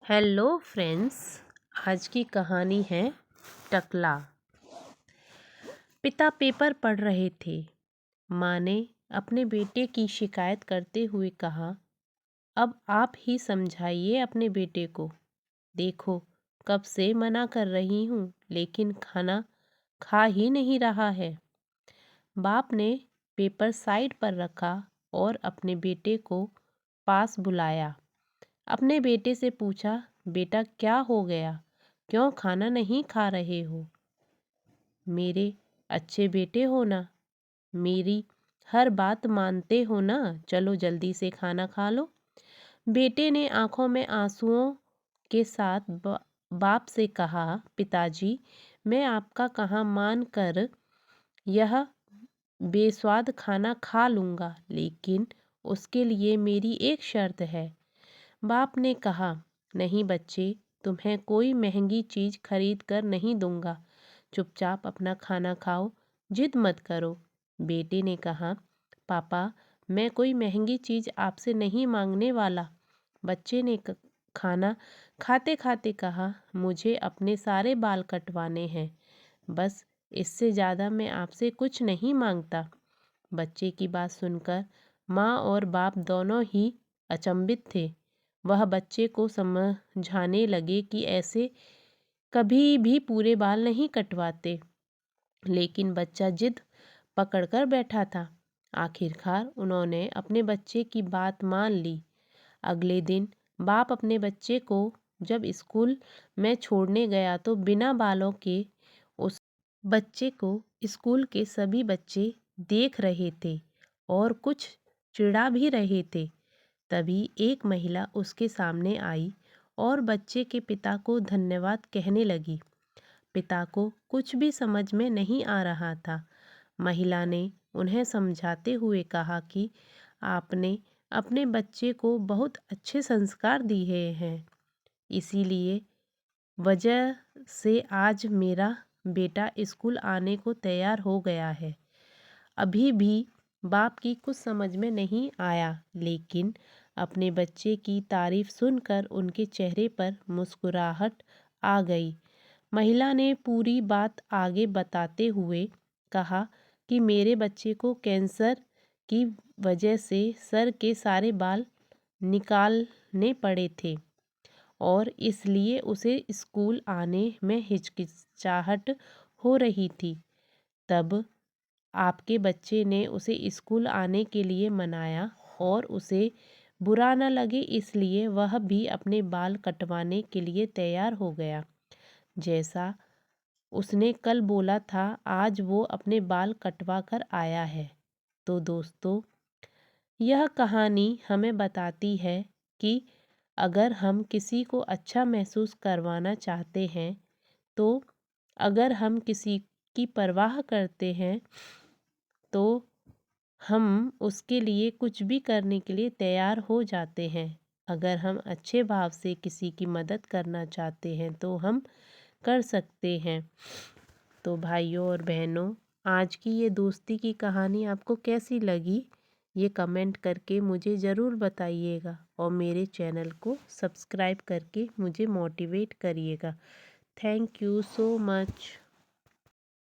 Hello friends. आज की कहानी है टकला। पिता पेपर पढ़ रहे थे। माँ ने अपने बेटे की शिकायत करते हुए कहा, अब आप ही समझाइए अपने बेटे को। देखो, कब से मना कर रही हूँ लेकिन खाना खा ही नहीं रहा है। बाप ने पेपर साइड पर रखा और अपने बेटे को पास बुलाया। अपने बेटे से पूछा, बेटा क्या हो गया, क्यों खाना नहीं खा रहे हो? मेरे अच्छे बेटे हो ना, मेरी हर बात मानते हो ना, चलो जल्दी से खाना खा लो। बेटे ने आंखों में आंसुओं के साथ बाप से कहा, पिताजी मैं आपका कहाँ मान कर यह बेस्वाद खाना खा लूँगा, लेकिन उसके लिए मेरी एक शर्त है। बाप ने कहा, नहीं बच्चे, तुम्हें कोई महंगी चीज़ खरीद कर नहीं दूंगा, चुपचाप अपना खाना खाओ, जिद मत करो। बेटे ने कहा, पापा मैं कोई महंगी चीज़ आपसे नहीं मांगने वाला। बच्चे ने खाना खाते खाते कहा, मुझे अपने सारे बाल कटवाने हैं, बस इससे ज़्यादा मैं आपसे कुछ नहीं मांगता। बच्चे की बात सुनकर माँ और बाप दोनों ही अचंभित थे। वह बच्चे को समझाने लगे कि ऐसे कभी भी पूरे बाल नहीं कटवाते, लेकिन बच्चा जिद पकड़कर बैठा था। आखिरकार उन्होंने अपने बच्चे की बात मान ली। अगले दिन बाप अपने बच्चे को जब स्कूल में छोड़ने गया तो बिना बालों के उस बच्चे को स्कूल के सभी बच्चे देख रहे थे और कुछ चिढ़ा भी रहे थे। तभी एक महिला उसके सामने आई और बच्चे के पिता को धन्यवाद कहने लगी। पिता को कुछ भी समझ में नहीं आ रहा था। महिला ने उन्हें समझाते हुए कहा कि आपने अपने बच्चे को बहुत अच्छे संस्कार दिए हैं, इसीलिए वजह से आज मेरा बेटा स्कूल आने को तैयार हो गया है। अभी भी बाप की कुछ समझ में नहीं आया, लेकिन अपने बच्चे की तारीफ सुनकर उनके चेहरे पर मुस्कुराहट आ गई। महिला ने पूरी बात आगे बताते हुए कहा कि मेरे बच्चे को कैंसर की वजह से सर के सारे बाल निकालने पड़े थे और इसलिए उसे स्कूल आने में हिचकिचाहट हो रही थी। तब आपके बच्चे ने उसे स्कूल आने के लिए मनाया और उसे बुरा न लगे इसलिए वह भी अपने बाल कटवाने के लिए तैयार हो गया। जैसा उसने कल बोला था, आज वो अपने बाल कटवा कर आया है। तो दोस्तों, यह कहानी हमें बताती है कि अगर हम किसी को अच्छा महसूस करवाना चाहते हैं, तो अगर हम किसी की परवाह करते हैं, तो हम उसके लिए कुछ भी करने के लिए तैयार हो जाते हैं। अगर हम अच्छे भाव से किसी की मदद करना चाहते हैं तो हम कर सकते हैं। तो भाइयों और बहनों, आज की ये दोस्ती की कहानी आपको कैसी लगी, ये कमेंट करके मुझे ज़रूर बताइएगा और मेरे चैनल को सब्सक्राइब करके मुझे मोटिवेट करिएगा। Thank you so much.